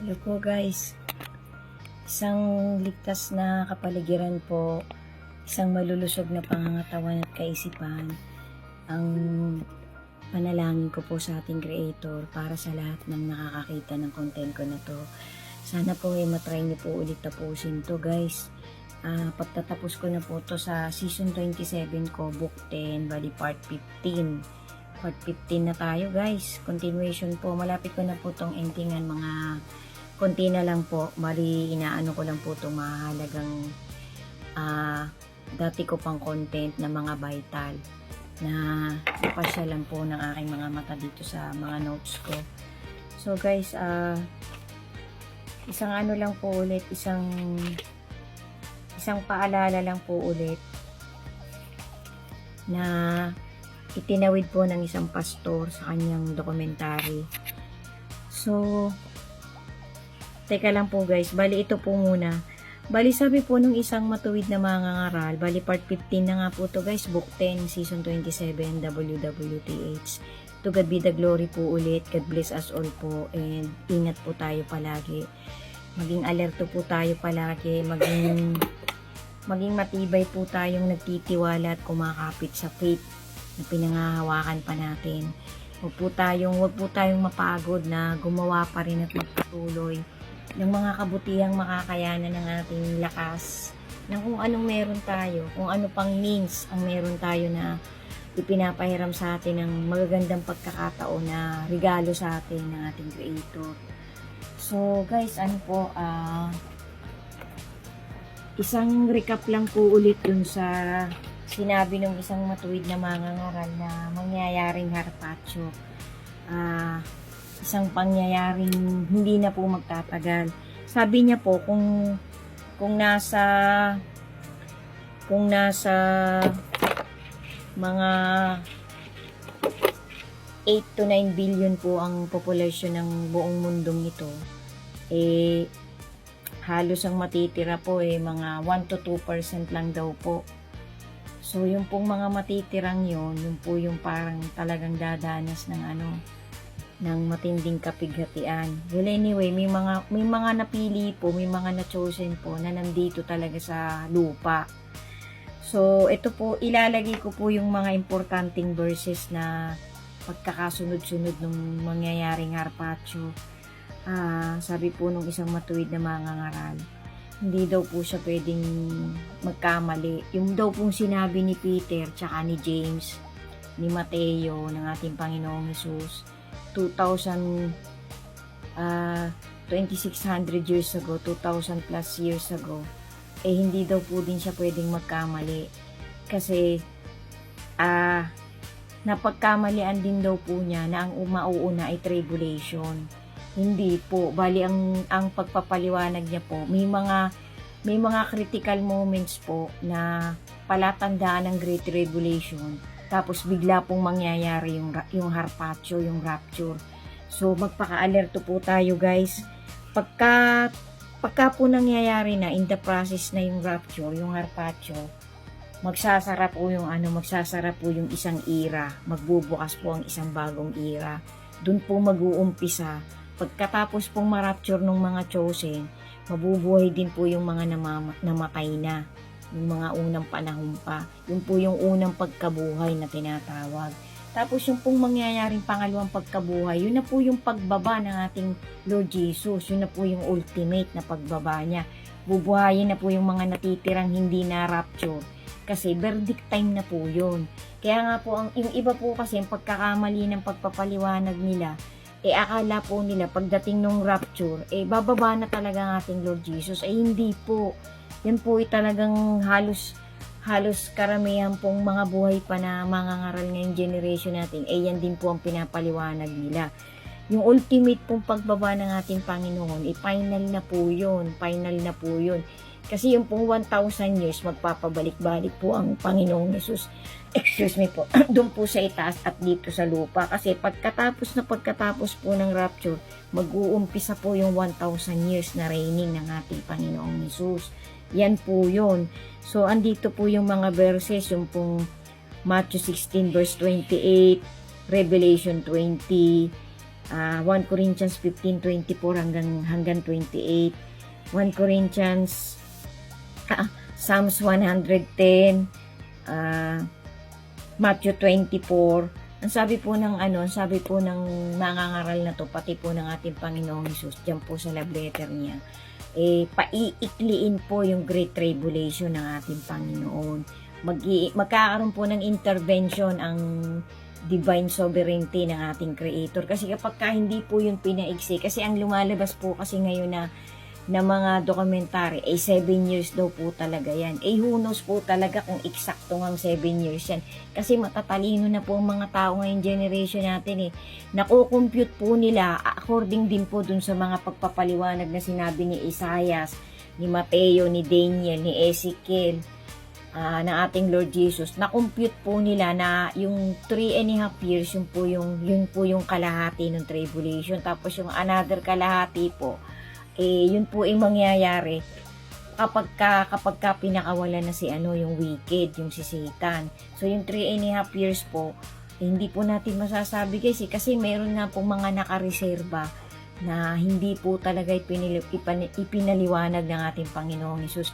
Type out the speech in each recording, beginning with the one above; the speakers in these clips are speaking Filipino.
Hello po guys, isang ligtas na kapaligiran po, isang malulusog na pangangatawan at kaisipan ang panalangin ko po sa ating Creator para sa lahat ng nakakakita ng content ko na to. Sana po matry niyo po ulit tapusin to guys. Pagtatapos ko na po to sa season 27 ko, book 10, bali part 15. Part 15 na tayo guys, continuation po, malapit ko na po tong endingan, mga konti na lang po, mali inaano ko lang po itong mahalagang dati ko pang content na mga vital na napasya lang po ng aking mga mata dito sa mga notes ko. So guys, isang ano lang po ulit, isang paalala lang po ulit na itinawid po ng isang pastor sa kanyang dokumentary. So teka lang po guys, bali ito po muna. Bali sabi po nung isang matuwid na mangangaral, bali part 15 na nga po to guys, book 10, season 27, WWTH. To God be the glory po ulit, God bless us all po, and ingat po tayo palagi. Maging alerto po tayo palagi, maging matibay po tayong nagtitiwala at kumakapit sa faith na pinangahawakan pa natin. Huwag po tayong mapagod na gumawa pa rin at magpatuloy ng mga kabutihang makakayanan ng ating lakas, ng kung anong meron tayo, kung ano pang means ang meron tayo na ipinapahiram sa atin ng magagandang pagkakataon na regalo sa atin ng ating Creator. So guys, isang recap lang po ulit dun sa sinabi ng isang matuwid na mangangaral na mangyayaring harpacho. Isang pangyayaring hindi na po magtatagal. Sabi niya po kung nasa mga 8 to 9 billion po ang populasyon ng buong mundong ito, halos ang matitira po mga 1 to 2% lang daw po. So yung pong mga matitirang yun po yung parang talagang dadanas ng matinding kapighatian. Well anyway, may mga napili po, may mga na-chosen po na nandito talaga sa lupa. So ito po, ilalagay ko po yung mga importanteng verses na pagkakasunod-sunod ng mangyayaring harpacho. Sabi po nung isang matuwid na mangangaral, hindi daw po siya pwedeng magkamali. Yung daw pong sinabi ni Peter tsaka ni James, ni Mateo ng ating Panginoong Hesus 2600 years ago, 2000 plus years ago, hindi daw po din siya pwedeng magkamali kasi napagkamalian din daw po niya na ang mauuna ay tribulation. Hindi po, bali ang pagpapaliwanag niya po, may mga critical moments po na palatandaan ng Great Tribulation, tapos bigla pong mangyayari yung harpacho, yung rapture. So magpaka-alerto po tayo guys. Pagka po nangyayari na, in the process na yung rapture, yung harpacho, magsasara po yung isang era, magbubukas po ang isang bagong era. Doon po mag-uumpisa. Pagkatapos pong ma-rapture ng mga chosen, mabubuhay din po yung mga namatay na, yung mga unang panahon pa. Yun po yung unang pagkabuhay na tinatawag. Tapos yung pong mangyayaring pangalawang pagkabuhay, yun na po yung pagbaba ng ating Lord Jesus. Yun na po yung ultimate na pagbaba niya. Bubuhayin na po yung mga natitirang hindi na rapture. Kasi verdict time na po yun. Kaya nga po, yung iba po kasi, yung pagkakamali ng pagpapaliwanag nila, akala po nila pagdating ng rapture, bababa na talaga ang ating Lord Jesus. Hindi po. Yan po talagang halos karamihan pong mga buhay pa na mangangaral ngayong generation natin, yan din po ang pinapaliwanag nila. Yung ultimate pong pagbaba ng ating Panginoon, final na po yun. Kasi yung pong 1,000 years, magpapabalik-balik po ang Panginoong Hesus. Excuse me po, doon po sa itaas at dito sa lupa. Kasi pagkatapos po ng rapture, mag-uumpisa po yung 1,000 years na reigning ng ating Panginoong Hesus. Yan po yun. So, andito po yung mga verses, yung pong Matthew 16 verse 28, Revelation 20, 1 Corinthians 15:24 hanggang 28, 1 Corinthians, Psalms 110, Matthew 24. Ang sabi po ng mangangaral na to, pati po ng ating Panginoong Hesus, diyan po sa love letter niya, paiikliin po yung Great Tribulation ng ating Panginoon. Magkakaroon po ng intervention ang divine sovereignty ng ating Creator. Kasi kapag hindi po yung pinaiksi, kasi ang lumalabas po kasi ngayon na mga dokumentary, 7 years daw po talaga yan. Who knows po talaga kung eksakto ng 7 years yan. Kasi matatalino na po ang mga tao ngayong generation natin Nakukompute po nila according din po dun sa mga pagpapaliwanag na sinabi ni Isaias, ni Mateo, ni Daniel, ni Ezekiel, ng ating Lord Jesus. Na-compute po nila na yung 3.5 years, yun po yung kalahati ng tribulation. Tapos yung another kalahati po, yun po ay mangyayari kapag ka pinakawalan na yung wicked, yung si Satan. So yung 3.5 years po, hindi po natin masasabi guys kasi meron na po mga nakareserba na hindi po talaga ipinaliwanag ng ating Panginoong Hesus.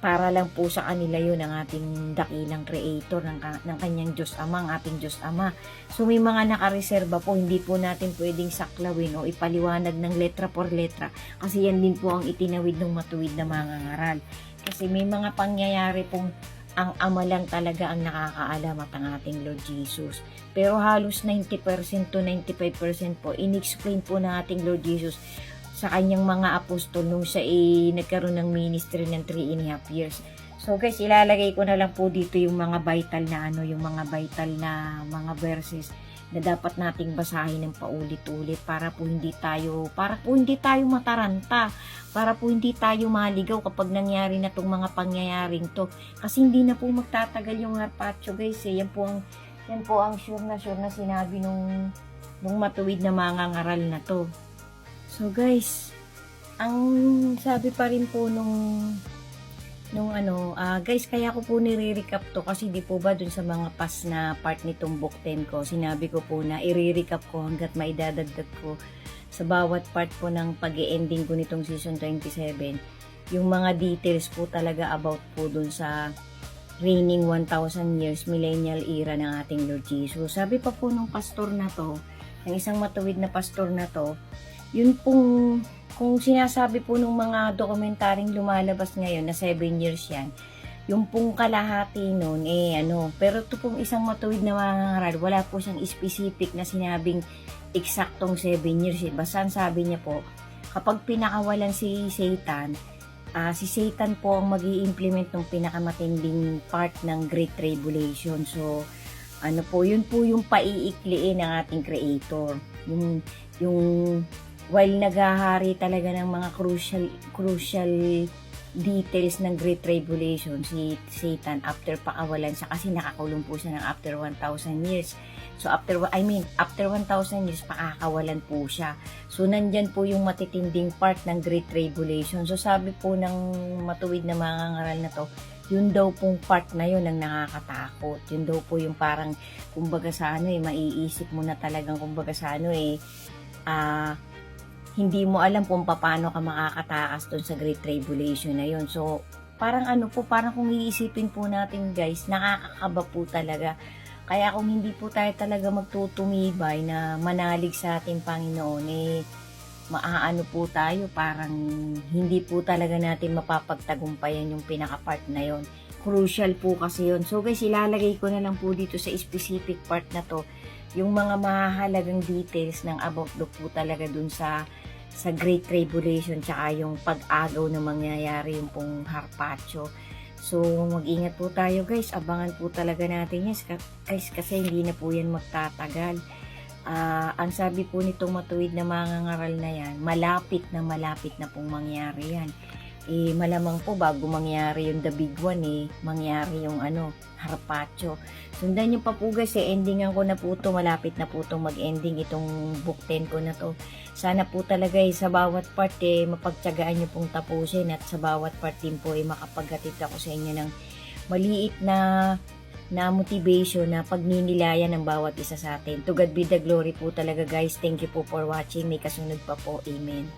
Para lang po sa kanila yun ang ating dakilang Creator ng kanyang Diyos Ama, ang ating Diyos Ama. So may mga nakareserba po, hindi po natin pwedeng saklawin o ipaliwanag ng letra por letra kasi yan din po ang itinawid ng matuwid na mangangaral. Kasi may mga pangyayari pong ang Ama lang talaga ang nakakaalam at ang ating Lord Jesus. Pero halos 90% to 95% po, in-explain po ng ating Lord Jesus sa kanyang mga apostol nung siya nagkaroon ng ministry ng 3.5 years. So guys, ilalagay ko na lang po dito yung mga vital na mga verses na dapat nating basahin ng paulit-ulit para po hindi tayo mataranta, para po hindi tayo maligaw kapag nangyari na tong mga pangyayaring to. Kasi hindi na po magtatagal yung Harpacho guys Yan po ang sure na sinabi nung matuwid na mangangaral na to. So guys, ang sabi pa rin po guys, kaya ko po nire-recap to kasi di po ba dun sa mga past na part nitong book 10 ko, sinabi ko po na i-recap ko hanggat maidadagdag ko sa bawat part po ng pag-e-ending ko nitong season 27, yung mga details po talaga about po dun sa reigning 1,000 years millennial era ng ating Lord Jesus. Sabi pa po ng pastor na to, ng isang matuwid na pastor na to, yun pong, kung sinasabi po ng mga dokumentaring lumalabas ngayon na 7 years yan, yung pong kalahati nun, pero ito pong isang matuwid na mangangaral, wala po siyang specific na sinabing eksaktong 7 years. Basta sabi niya po, kapag pinakawalan si Satan po ang mag-i-implement ng pinakamatinding part ng Great Tribulation. So, yun po yung paiikliin ng ating Creator. Yung while naghahari talaga ng mga crucial details ng Great Tribulation, si Satan after pakawalan siya kasi nakakulong po siya ng after 1,000 years. So after 1,000 years pakakawalan po siya. So nandyan po yung matitinding part ng Great Tribulation. So sabi po ng matuwid na mangangaral na to, yun daw pong part na yun ang nakakatakot. Yun daw po yung parang kumbaga sa maiisip mo na talagang kumbaga sa hindi mo alam kung paano ka makakatakas doon sa Great Tribulation na yun. So, parang parang kung iisipin po natin guys, nakakakaba po talaga. Kaya kung hindi po tayo talaga magtutumibay na manalig sa ating Panginoon, maaano po tayo, parang hindi po talaga natin mapapagtagumpayan yung pinaka-part na yon. Crucial po kasi yon. So guys, ilalagay ko na lang po dito sa specific part na to, yung mga mahalagang details ng about po talaga dun sa Great Tribulation tsaka yung pag-agaw na mangyayari yung pong Harpacho. So mag-ingat po tayo guys, abangan po talaga natin yes guys kasi hindi na po yan magtatagal. Ang sabi po nitong matuwid na mangangaral na yan, malapit na pong mangyari yan. Malamang po bago mangyari yung the big one mangyari yung Harpacho. Sundan nyo pa po guys, endingan ko na po to, malapit na po itong mag-ending itong book 10 ko na to. Sana po talaga sa bawat part mapagtyagaan nyo pong tapusin at sa bawat part din po makapaghatid ako sa inyo ng maliit na na motivation na pagninilayan ng bawat isa sa atin. To God be the glory po talaga guys. Thank you po for watching. May kasunod pa po. Amen.